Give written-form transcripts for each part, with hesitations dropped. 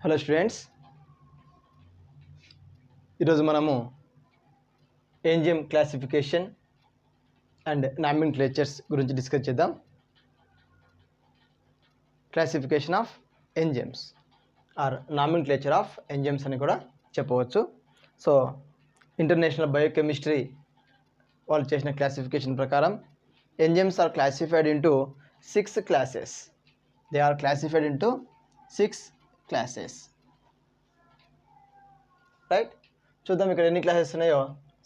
Hello students, ఈరోజు మనము enzyme classification and నామిన్క్లేచర్స్ గురించి డిస్కస్ చేద్దాం. Classification of enzymes or nomenclature of enzymes అని కూడా చెప్పవచ్చు. సో ఇంటర్నేషనల్ బయోకెమిస్ట్రీ వాళ్ళు చేసిన క్లాసిఫికేషన్ ప్రకారం enzymes are classified into 6 classes. They are classified into 6 classes. Right, చూద్దాం ఇక్కడ ఎన్ని క్లాసెస్ ఉన్నాయో.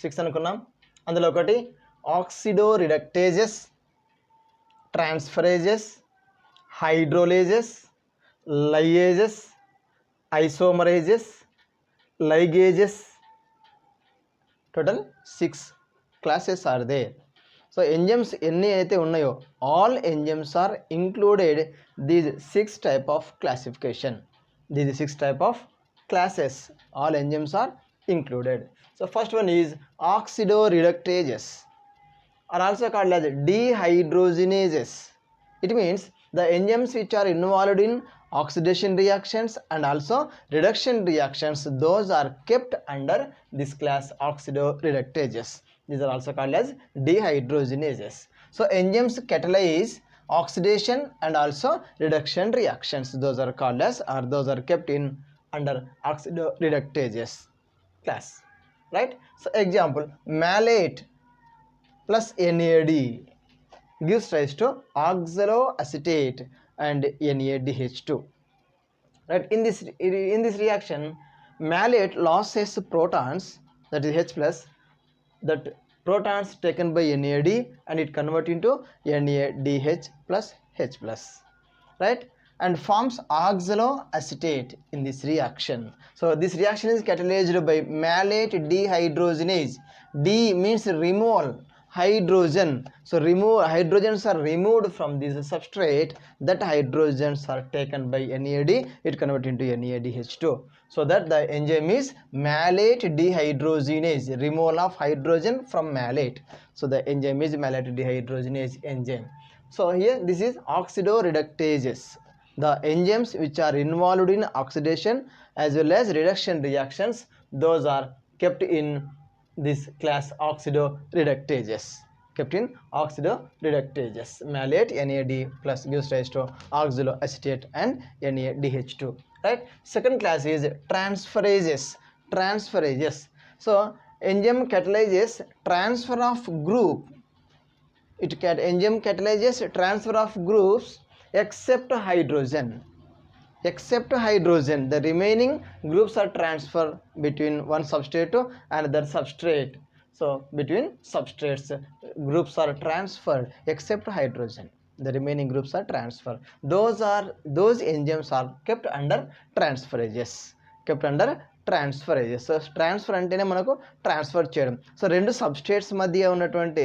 6 అనుకున్నాం. అందులో ఒకటి oxidoreductases, transferases, hydrolases, lyases, isomerases, ligases. Total 6 classes are there. So enzymes ఎన్ని అయితే ఉన్నాయో all enzymes are included these 6 type of classification. These 6 type of classes, all enzymes are included. So first one is oxidoreductases are also called as dehydrogenases. It means the enzymes which are involved in oxidation reactions and also reduction reactions, those are kept under this class oxidoreductases. These are also called as dehydrogenases. So enzymes catalyze oxidation and also reduction reactions. Those are called as, or those are kept in under oxidoreductases class. Right? So example, malate plus NAD gives rise to oxaloacetate and NADH2. Right? In this reaction, malate loses protons, that is H plus, that protons taken by NAD and it convert into NADH plus H plus, right, and forms oxaloacetate in this reaction. So this reaction is catalyzed by malate dehydrogenase. D means removal, hydrogen. So hydrogens are removed from this substrate. That hydrogens are taken by NAD, it convert into NADH2. So that the enzyme is malate dehydrogenase, removal of hydrogen from malate. So the enzyme is malate dehydrogenase enzyme. So here this is oxidoreductases, the enzymes which are involved in oxidation as well as reduction reactions, those are kept in this class oxidoreductases. Kept in oxidoreductases. Malate NAD plus gives rise to oxaloacetate and NADH2. Right? Second class is transferases. Transferases. So enzyme catalyzes transfer of group. Enzyme catalyzes transfer of groups except hydrogen. Except hydrogen, the remaining groups are transferred between one substrate to another substrate. So between substrates, groups are transferred except hydrogen. The remaining groups are transferred. Those enzymes are kept under transferases. Kept under transferases. So transfer అంటేనే మనకు transfer చేయడం. So రెండు substrates మధ్య ఉన్నటువంటి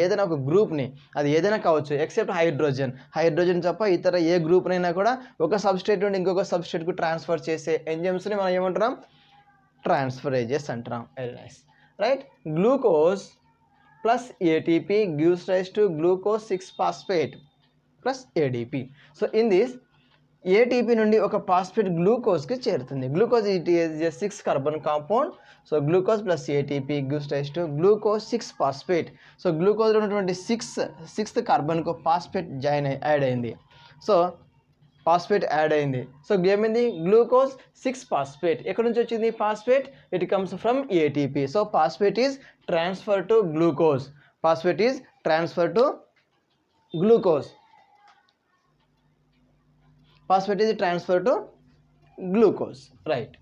ఏదైనా ఒక గ్రూప్ని, అది ఏదైనా కావచ్చు ఎక్సెప్ట్ హైడ్రోజన్ తప్ప ఇతర ఏ గ్రూప్నైనా కూడా ఒక సబ్స్ట్రేట్ నుండి ఇంకొక సబ్స్ట్రేట్కు ట్రాన్స్ఫర్ చేసే ఎంజైమ్స్ని మనం ఏమంటున్నాం? ట్రాన్స్ఫరేజెస్ అంటున్నాం. Very nice. Right? Glucose plus ATP gives rise to glucose 6-phosphate plus ADP. So in this ATP నుండి ఒక ఫాస్ఫేట్ గ్లూకోజ్కి చేరుతుంది. Glucose it is a 6 carbon compound. So glucose plus ATP gives rise to glucose 6-phosphate. So గ్లూకోజ్లో ఉన్నటువంటి 6th కార్బన్కు phosphate add అయింది. So phosphate add అయింది. So ఏమైంది? Glucose 6-phosphate. ఎక్కడి నుంచి వచ్చింది phosphate? It comes from ATP. So phosphate is transfer to glucose. Phosphate is transferred to glucose. Phosphate is transferred to glucose, right?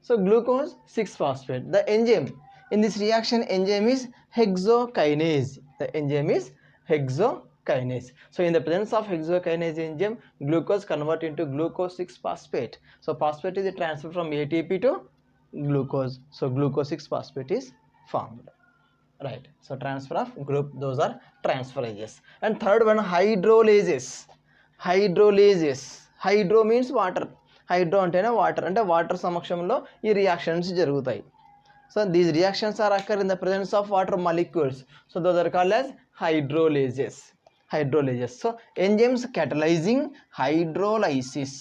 So glucose 6-phosphate. The enzyme in this reaction, enzyme is hexokinase. The enzyme is hexokinase. So in the presence of hexokinase enzyme, glucose convert into glucose 6-phosphate. So phosphate is transferred from ATP to glucose. So glucose 6-phosphate is formed. Right? So transfer of group, those are transferases. And third one, hydrolases. Hydro means water. Hydro అంటేనే water, అంటే water సమక్షంలో ఈ reactions జరుగుతాయి. So these reactions are occur in the presence of water molecules. So those are called as hydrolases. hydrolases. So enzymes catalyzing hydrolysis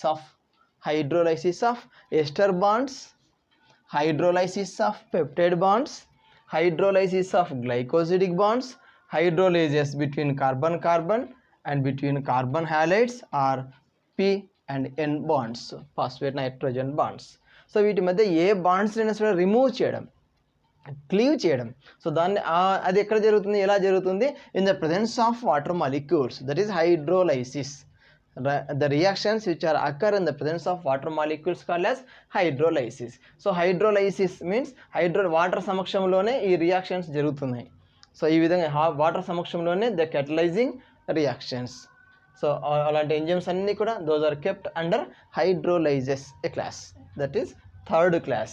of ester bonds, hydrolysis of peptide bonds, hydrolysis of glycosidic bonds, hydrolases between carbon-carbon and between carbon halides or P and N bonds, phosphate nitrogen bonds. So వీటి మధ్య ఏ bonds అయినా సరే remove చేయడం, cleave చేయడం. So దాన్ని అది ఎక్కడ జరుగుతుంది, ఎలా జరుగుతుంది? In the presence of water molecules, that is hydrolysis. The reactions which are occur in the presence of water molecules called as hydrolysis. So hydrolysis means water సమక్షంలోనే ఈ రియాక్షన్స్ జరుగుతున్నాయి. సో ఈ విధంగా వాటర్ సమక్షంలోనే ద catalyzing reactions. సో అలాంటి enzymes అన్నీ కూడా those are kept under hydrolysis a class, that is third class.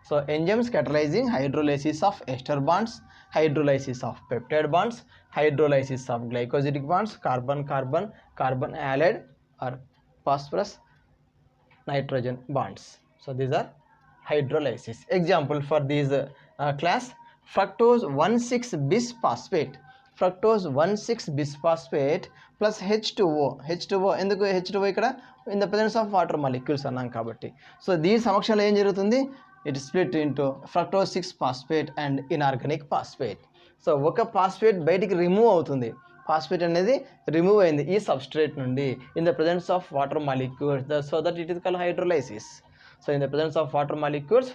So enzymes catalyzing hydrolysis of ester bonds, hydrolysis of peptide bonds, hydrolysis of glycosidic bonds, carbon-carbon, carbon halide or phosphorus nitrogen bonds. So these are hydrolysis. Example for these class: fructose 1,6-bis phosphate, fructose 1,6-bis phosphate plus H2O. ఎందుకు H2O ఇక్కడ? In the presence of water molecules అన్నాం కాబట్టి. So దీని సమక్షంలో ఏం జరుగుతుంది? It split into fructose 6 phosphate and inorganic phosphate. So ఒక phosphate బయటికి రిమూవ్ అవుతుంది, ఫాస్ఫేట్ అనేది రిమూవ్ అయింది ఈ సబ్స్ట్రేట్ నుండి in the presence of water molecules, so that it is called hydrolysis. So in the presence of water molecules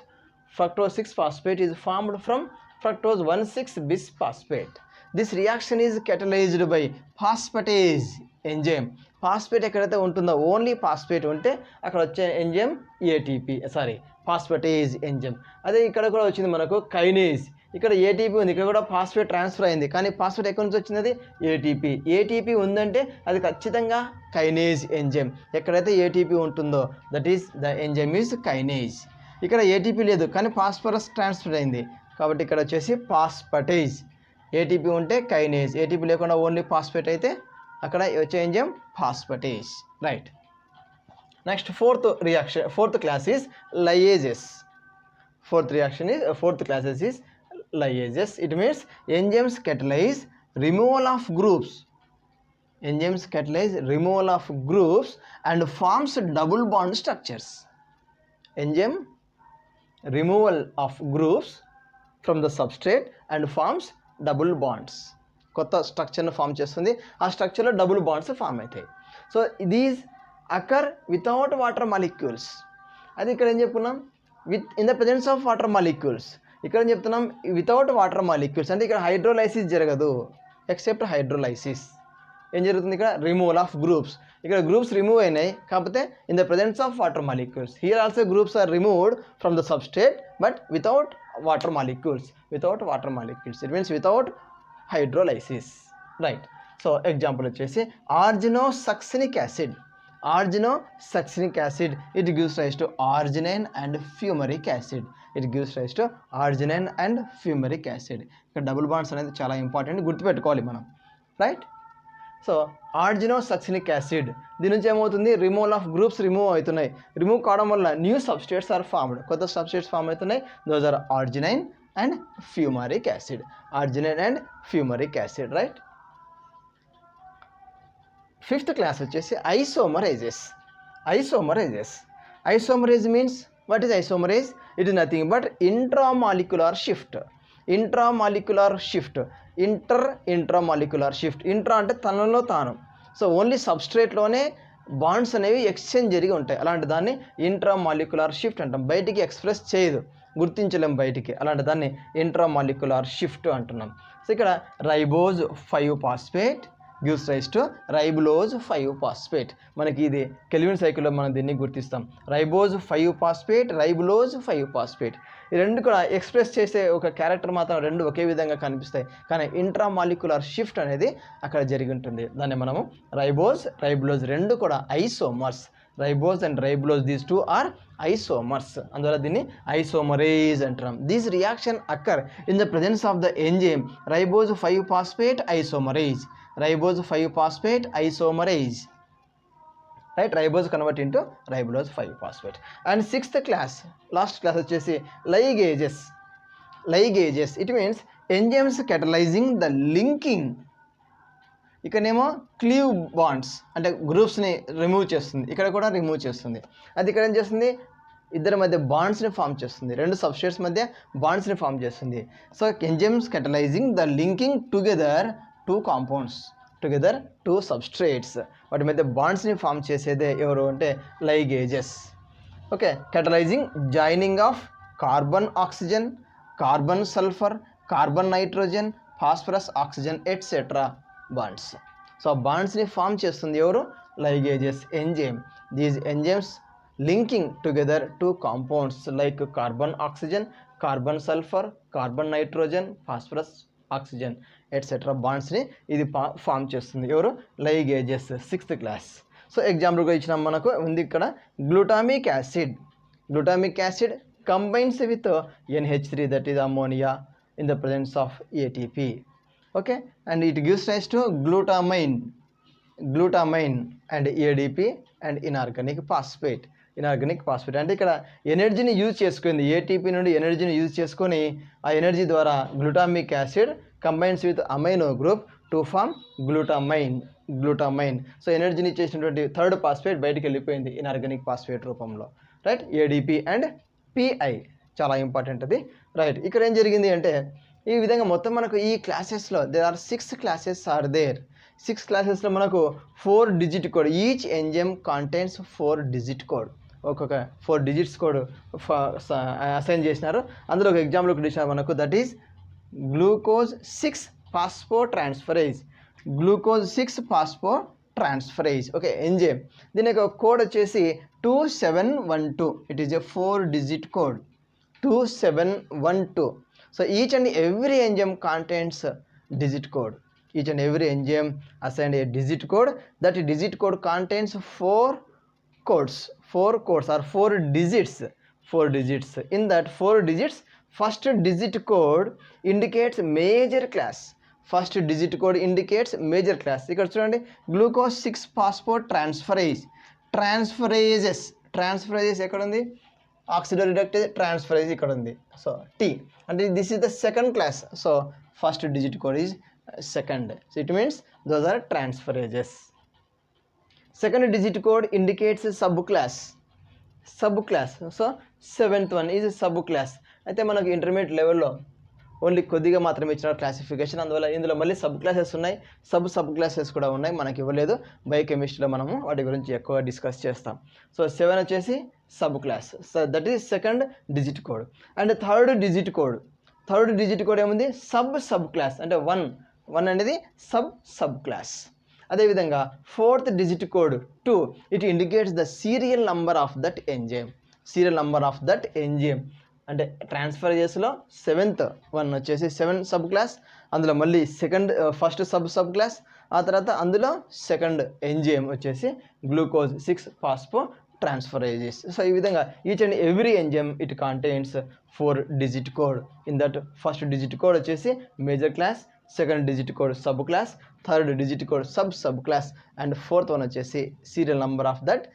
fructose 6 phosphate is formed from fructose 1,6-bis phosphate. This reaction is catalyzed by phosphatase enzyme. Phosphate ఎక్కడైతే ఉంటుందో, only phosphate ఉంటే అక్కడ వచ్చే enzyme ATP, phosphatase enzyme. అదే ఇక్కడ కూడా వచ్చింది మనకు కైనేజ్. ఇక్కడ ఏటీపీ ఉంది, ఇక్కడ కూడా ఫాస్ఫేట్ ట్రాన్స్ఫర్ అయింది, కానీ ఫాస్ఫేట్ ఎక్కడి నుంచి వచ్చింది? ఏటీపీ ఉందంటే అది ఖచ్చితంగా కైనేజ్ ఎంజైమ్. ఎక్కడైతే ఏటీపీ ఉంటుందో that is the enzyme is kinase. ఇక్కడ ఏటీపీ లేదు కానీ ఫాస్ఫరస్ ట్రాన్స్ఫర్ అయింది కాబట్టి ఇక్కడ వచ్చేసి ఫాస్ఫటేజ్. ఏటీపీ ఉంటే కైనేజ్, ఏటీపీ లేకుండా ఓన్లీ ఫాస్ఫేట్ అయితే అక్కడ వచ్చే enzyme phosphatase. Right. Next fourth class is liases. Fourth classes is liases. It means enzymes catalyze removal of groups. Enzymes catalyze removal of groups and forms double bond structures. Enzyme removal of groups from the substrate and forms double bonds. కొత్త స్ట్రక్చర్ను form చేస్తుంది, ఆ స్ట్రక్చర్లో double bonds form అవుతాయి. So these occur without water molecules. అది ఇక్కడ ఏం చెప్పుకున్నాం? In the presence of water molecules. ఇక్కడ ఏం చెప్తున్నాం? వితౌట్ వాటర్ మాలిక్యూల్స్ అంటే ఇక్కడ హైడ్రోలైసిస్ జరగదు, ఎక్సెప్ట్ హైడ్రోలైసిస్. ఏం జరుగుతుంది? ఇక్కడ రిమూవల్ ఆఫ్ గ్రూప్స్. ఇక్కడ గ్రూప్స్ రిమూవ్ అయినాయి కాకపోతే in the presence of water molecules. Here also groups are removed from the substrate but without water molecules. It means without hydrolysis. Right. So example వచ్చేసి argininosuccinic acid. It gives rise to arginine and fumaric acid. ఇక్కడ double bonds అనేది చాలా important, గుర్తుపెట్టుకోవాలి మనం. Right. So ఆర్జినోసక్సినిక్ acid, దీని నుంచి ఏమవుతుంది? Removal of groups remove అవుతున్నాయి. రిమూవ్ కావడం వల్ల న్యూ సబ్స్ట్రేట్స్ ఆర్ ఫార్మ్డ్, కొత్త సబ్స్ట్రేట్స్ ఫామ్ అవుతున్నాయి. Those are arginine and fumaric acid. Right. Fifth class వచ్చేసి isomerases. Isomerase means what is isomerase? It is nothing but intramolecular shift. Intramolecular shift. Intra అంటే తనలో తాను. So only సబ్స్ట్రేట్లోనే bonds అనేవి exchange జరిగి ఉంటాయి. అలాంటి దాన్ని ఇంట్రామాలిక్యులర్ షిఫ్ట్ అంటాం. బయటికి ఎక్స్ప్రెస్ చేయదు, గుర్తించలేం బయటికి, అలాంటి దాన్ని ఇంట్రామాలిక్యులర్ షిఫ్ట్ అంటున్నాం. సో ఇక్కడ ribose 5 phosphate gives rise to ribulose 5 phosphate. మనకి ఇది కెల్విన్ సైకిల్లో మనం దీన్ని గుర్తిస్తాం. Ribose 5 phosphate, ribulose 5 phosphate. ఈ రెండు కూడా ఎక్స్ప్రెస్ చేసే ఒక క్యారెక్టర్ మాత్రం రెండు ఒకే విధంగా కనిపిస్తాయి, కానీ ఇంట్రామాలిక్యులర్ షిఫ్ట్ అనేది అక్కడ జరిగి ఉంటుంది. దాన్ని మనము రైబులోజ్ రెండు కూడా isomers. Ribose and ribulose, these two are isomers. అందువల్ల దీన్ని ఐసోమరేజ్ అంటున్నాం. This reaction occur in the presence of the enzyme ribose 5 phosphate isomerase. Right. Ribose convert into ribulose 5 phosphate. And sixth class, last class వచ్చేసి ligases. It means enzymes catalyzing the linking ఇక్కడనేమో cleave bonds అంటే గ్రూప్స్ని remove చేస్తుంది, ఇక్కడ కూడా remove చేస్తుంది. అది ఇక్కడ ఏం చేస్తుంది, ఇద్దరి మధ్య బాండ్స్ని ఫామ్ చేస్తుంది, రెండు సబ్స్ట్రేట్స్ మధ్య బాండ్స్ని ఫామ్ చేస్తుంది. So enzymes catalyzing the linking together two compounds, together two substrates, వాటి మధ్య బాండ్స్ని ఫామ్ చేసేదే ఎవరు అంటే ligases. Okay, catalyzing joining of carbon oxygen, carbon sulphur, carbon nitrogen, phosphorus oxygen etcetera bonds. So బాండ్స్ని ఫామ్ చేస్తుంది ఎవరు, ligases enzyme. These enzymes linking together two compounds like carbon oxygen, carbon sulphur, carbon nitrogen, phosphorus oxygen etcetera బాండ్స్ని ఇది form చేస్తుంది ఎవరు, ligases. 6th class. So ఎగ్జాంపుల్గా ఇచ్చిన మనకు ఉంది ఇక్కడ glutamic acid. Glutamic acid combines with NH3, that is ammonia, in the presence of ATP. Okay, and it gives rise to glutamine and ADP and inorganic phosphate. అంటే ఇక్కడ ఎనర్జీని use చేసుకుంది, ATP నుండి ఎనర్జీని యూజ్ చేసుకొని ఆ ఎనర్జీ ద్వారా glutamic acid combines with amino group to form glutamine. So ఎనర్జీని ఇచ్చేసినటువంటి థర్డ్ ఫాస్ఫేట్ బయటికి వెళ్ళిపోయింది ఇనార్గానిక్ ఫాస్ఫేట్ రూపంలో, రైట్. ఏడిపి అండ్ పిఐ చాలా ఇంపార్టెంట్ అది, రైట్. ఇక్కడ ఏం జరిగింది అంటే ఈ విధంగా మొత్తం మనకు ఈ క్లాసెస్లో there are 6 classes are there. 6 classes మనకు 4 digit code, each enzyme contains 4 digit code, ఒక్కొక్క 4 digits కోడ్ అసైన్ చేసినారు. అందులో ఒక ఎగ్జాంపుల్ ఒకటి ఇచ్చినారు మనకు, that is glucose 6 phosphotransferase. Glucose 6 phosphotransferase okay enzyme. దీని యొక్క కోడ్ వచ్చేసి 2712. It is a 4 digit code 2712. So each and every enzyme contains digit code. Each and every enzyme assigned a digit code. That digit code contains 4 codes or 4 digits. 4 digits. In that 4 digits, first digit code indicates major class. First digit code indicates major class. ఇక్కడ చూడండి, glucose 6 ఫాస్ఫోట్రాన్స్ఫరేజ్. Transferases ఎక్కడ ఉంది, ఆక్సిడోరిడక్టేజ్ transferase ఇక్కడ ఉంది. So T అంటే this is the second class. So first digit code is second. So it means those are transferases. Second digit code indicates sub class. So 7th one is sub class. అయితే మనకు intermediate లెవెల్లో only కొద్దిగా మాత్రమే ఇచ్చిన classification, అందువల్ల ఇందులో మళ్ళీ sub classes ఉన్నాయి, సబ్ క్లాసెస్ కూడా ఉన్నాయి, మనకి ఇవ్వలేదు. బయోకెమిస్ట్రీలో మనము వాటి గురించి ఎక్కువ డిస్కస్ చేస్తాం. సో 7 వచ్చేసి sub class. So that is second digit code. And third digit code ఏముంది, సబ్ క్లాస్ అంటే 1 అనేది సబ్ క్లాస్. అదేవిధంగా 4th digit code 2, it indicates the serial number of that enzyme. అంటే ట్రాన్స్ఫరేజెస్లో 7th one వచ్చేసి 7 sub class, అందులో మళ్ళీ first sub class, ఆ తర్వాత అందులో సెకండ్ ఎంజైమ్ వచ్చేసి గ్లూకోజ్ 6 ఫాస్ఫోట్రాన్స్ఫరేజెస్. సో ఈ విధంగా each and every enzyme it contains 4 digit code. In that first digit code వచ్చేసి major class, second digit code sub class, third digit code sub class, and 4th one వచ్చేసి serial number of that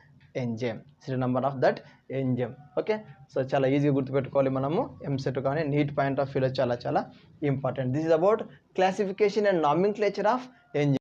enzyme. Okay, so చాలా ఈజీగా గుర్తుపెట్టుకోవాలి మనము. ఎంసెట్ కానీ neat point of వ్యూలో చాలా important. This is about classification and nomenclature of enzyme.